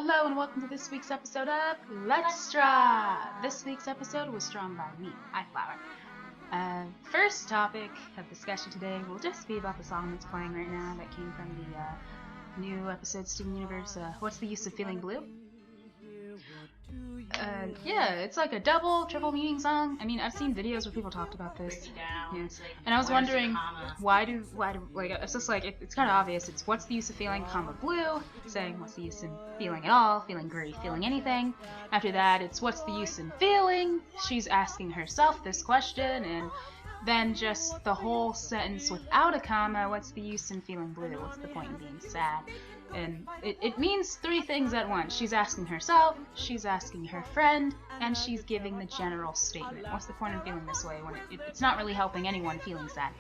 Hello and welcome to this week's episode of Let's Draw! This week's episode was drawn by me, iFlower. First topic of discussion today will just be about the song that's playing right now that came from the new episode Steven Universe, What's the Use of Feeling Blue? Yeah, it's like a double, triple meaning song. I mean, I've seen videos where people talked about this. Yeah. And I was wondering, why do, like, it's just like, it's kind of obvious. It's what's the use of feeling, comma, blue, saying what's the use in feeling at all, feeling great, feeling anything. After that, it's what's the use in feeling. She's asking herself this question, and then just the whole sentence without a comma, what's the use in feeling blue? What's the point in being sad? And it means three things at once. She's asking herself, she's asking her friend, and she's giving the general statement. What's the point in feeling this way when it's not really helping anyone feeling sad?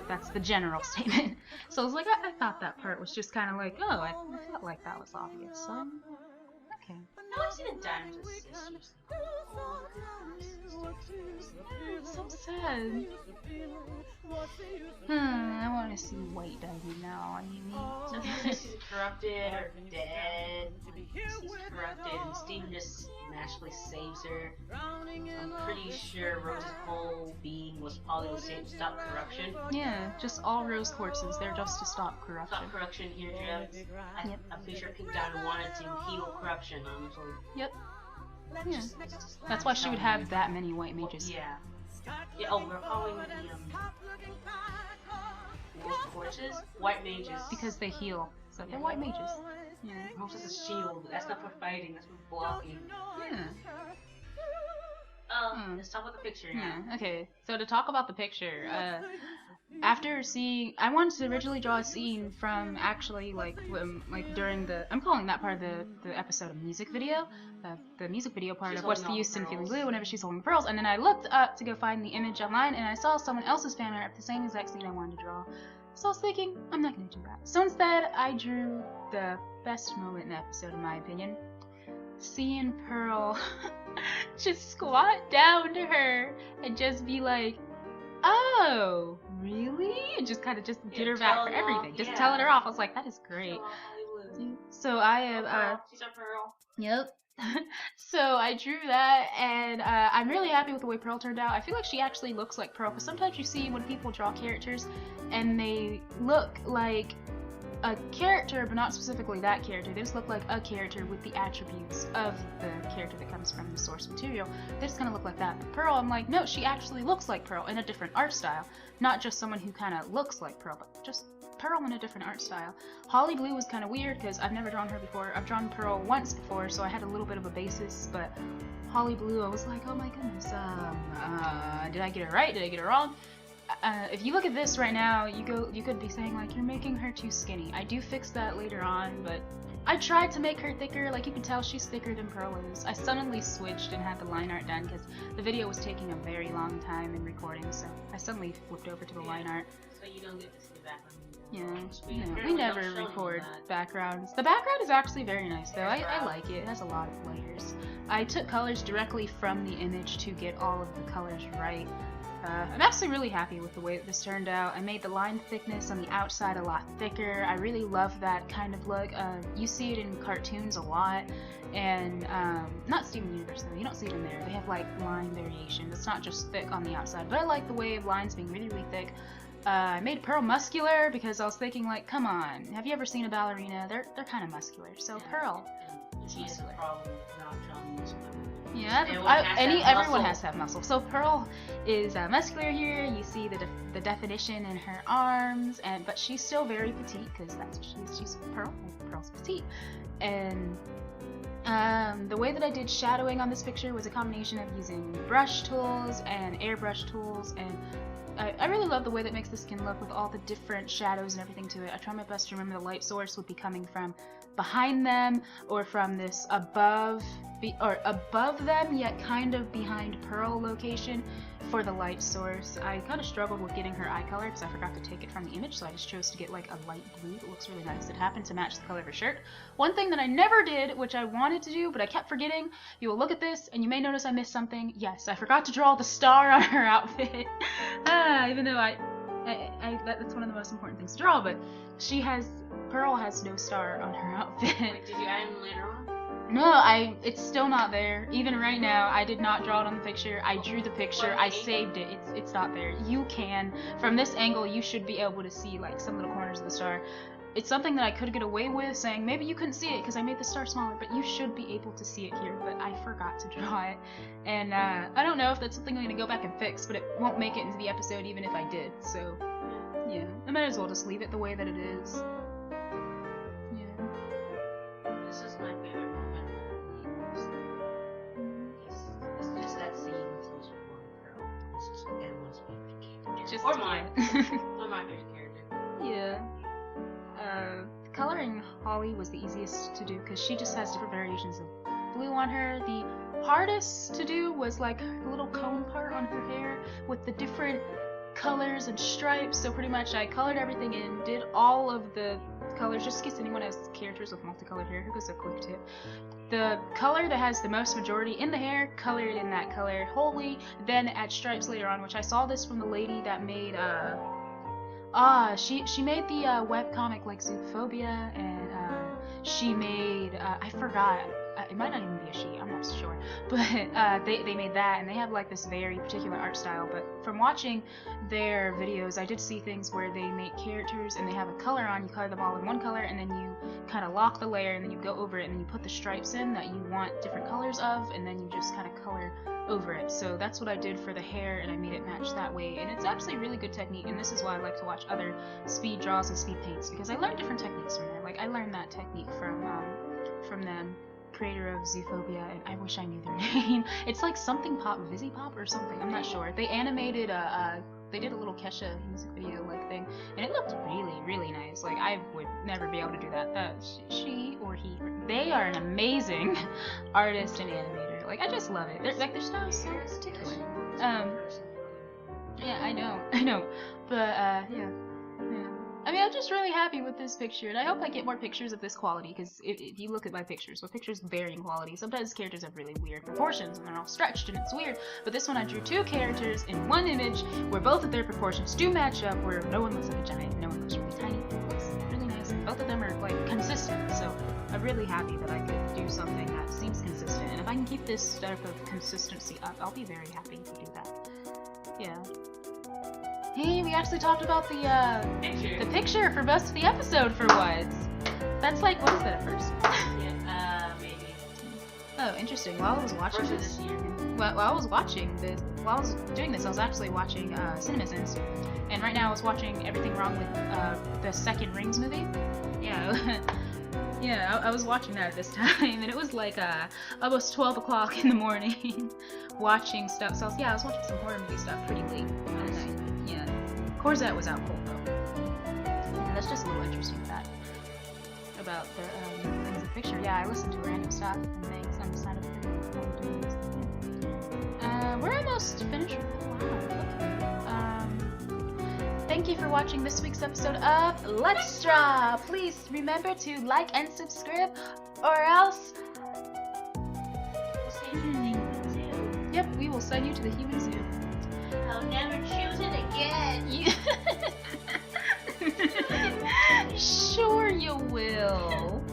That's the general statement. So I was like, I thought that part was just kind of like, oh, I felt like that was obvious. So, okay. No, I've seen a diamond with sisters. It's so sad. I want to see White Diamond now. Sometimes she's corrupted or dead. She's corrupted and Steven just magically saves her. I'm pretty sure Rose's whole being was probably the same to stop corruption. Yeah, just all rose quartzes. They're just to stop corruption. Stop corruption, eardrops. Yep. I'm pretty sure Pink Diamond wanted to heal corruption. So Yep. Yeah. That's why she would have that many white mages. Yeah. Yeah. Oh, we're calling the rose quartzes white mages Because they heal. So they're white mages. Yeah. Rose is a shield. That's not for fighting. That's for blocking. Yeah. Let's talk about the picture now. Yeah. Okay. So to talk about the picture, after seeing, I wanted to originally draw a scene from actually like during the, I'm calling that part of the episode a music video, the music video part She's of what's the holding use all in the feeling pearls. blue whenever she's holding pearls, and then I looked up to go find the image online, and I saw someone else's fan art of the same exact scene I wanted to draw. So I was thinking, I'm not gonna do that. So instead, I drew the best moment in the episode, in my opinion. Seeing Pearl just squat down to her and just be like, oh, really? And just kind of just get her back for everything. Just telling her off. I was like, that is great. So I am, She's a Pearl. yep. So I drew that, and I'm really happy with the way Pearl turned out. I feel like she actually looks like Pearl, because sometimes you see when people draw characters and they look like a character, but not specifically that character. They just look like a character with the attributes of the character that comes from the source material. They just kind of look like that. But Pearl, I'm like, no, she actually looks like Pearl in a different art style. Not just someone who kind of looks like Pearl, but just Pearl in a different art style. Holly Blue was kind of weird because I've never drawn her before. I've drawn Pearl once before, so I had a little bit of a basis, but Holly Blue, I was like, oh my goodness, did I get it right? Did I get it wrong? If you look at this right now, you could be saying like, you're making her too skinny. I do fix that later on, but I tried to make her thicker. Like, you can tell she's thicker than Pearl is. I suddenly switched and had the line art done because the video was taking a very long time in recording, so I suddenly flipped over to the line art. So you don't get to see the background. Yeah, we never record backgrounds. The background is actually very nice though. I like it. It has a lot of layers. I took colors directly from the image to get all of the colors right. I'm actually really happy with the way that this turned out. I made the line thickness on the outside a lot thicker. I really love that kind of look. You see it in cartoons a lot, and not Steven Universe though. You don't see it in there. They have like line variation. It's not just thick on the outside, but I like the way of lines being really, really thick. I made Pearl muscular because I was thinking like, come on, have you ever seen a ballerina? They're kind of muscular. So Pearl is muscular. Yeah, everyone has to have muscle. So Pearl is muscular here. You see the definition in her arms, but she's still very petite because that's what she is. She's Pearl. Pearl's petite, and the way that I did shadowing on this picture was a combination of using brush tools and airbrush tools, and I really love the way that makes the skin look with all the different shadows and everything to it. I try my best to remember the light source would be coming from behind them or from this above them yet kind of behind Pearl location for the light source. I kind of struggled with getting her eye color because I forgot to take it from the image, so I just chose to get like a light blue that looks really nice. It happened to match the color of her shirt. One thing that I never did, which I wanted to do but I kept forgetting, you will look at this and you may notice I missed something. Yes, I forgot to draw the star on her outfit. Even though that's one of the most important things to draw, but Pearl has no star on her outfit. Wait, did you time later on? No, it's still not there. Even right now, I did not draw it on the picture. I drew the picture. I saved it. It's not there. You can, from this angle, you should be able to see like some little corners of the star. It's something that I could get away with saying maybe you couldn't see it because I made the star smaller, but you should be able to see it here. But I forgot to draw it, and I don't know if that's something I'm gonna go back and fix, but it won't make it into the episode even if I did. So yeah, I might as well just leave it the way that it is. This is my favorite moment it's just that scene close with one girl. This is everyone's favorite character. Just, or mine. Or my favorite character. Yeah. Coloring Holly was the easiest to do because she just has different variations of blue on her. The hardest to do was like the little cone part on her hair with the different colors and stripes. So pretty much I colored everything in, did all of the colors, just in case anyone has characters with multicolored hair. Here goes a quick tip. The color that has the most majority in the hair, colored in that color wholly, then add stripes later on, which I saw this from the lady that made she made the webcomic like Zoophobia, and she made I forgot, it might not even be a she, I'm not sure, but they made that, and they have like this very particular art style. But from watching their videos, I did see things where they make characters and they have a color on, you color them all in one color, and then you kind of lock the layer, and then you go over it, and then you put the stripes in that you want different colors of, and then you just kind of color over it. So that's what I did for the hair, and I made it match that way, and it's actually a really good technique. And this is why I like to watch other speed draws and speed paints, because I learned different techniques from there. Like I learned that technique from the creator of Zoophobia, and I wish I knew their name. It's like something pop, Vizzy Pop or something, I'm not sure. They animated they did a little Kesha music video like thing, and it looked really, really nice. Like I would never be able to do that. She or he, they are an amazing artist and animator. Like I just love it. Their style is so particular. Yeah, I know. But yeah. I mean, I'm just really happy with this picture, and I hope I get more pictures of this quality, because if you look at my pictures, vary in quality. Sometimes characters have really weird proportions, and they're all stretched, and it's weird. But this one, I drew two characters in one image, where both of their proportions do match up, where no one looks like a giant, no one looks really tiny. It looks really nice, and both of them are, like, consistent, so I'm really happy that I could do something that seems consistent. And if I can keep this type of consistency up, I'll be very happy to do that. Yeah. Hey, we actually talked about the picture for most of the episode for once. That's like, what is that at first? Yeah, maybe. Oh, interesting. While I was watching this year. While I was doing this, I was actually watching CinemaSins. And right now I was watching Everything Wrong with the second Rings movie. Yeah. Yeah, I was watching that at this time, and it was like almost 12 o'clock in the morning watching stuff. So I was watching some horror movie stuff pretty late at night. Yeah. Corzette was out cold though. Yeah, that's just a little interesting fact about the things in the picture. Yeah, I listened to random stuff and things on the side of the we're almost finished. Wow, okay. Thank you for watching this week's episode of Let's Draw. Please remember to like and subscribe, or else We'll send you to the human zoo. Yep, we will send you to the human zoo. I'll never choose it again. Sure you will.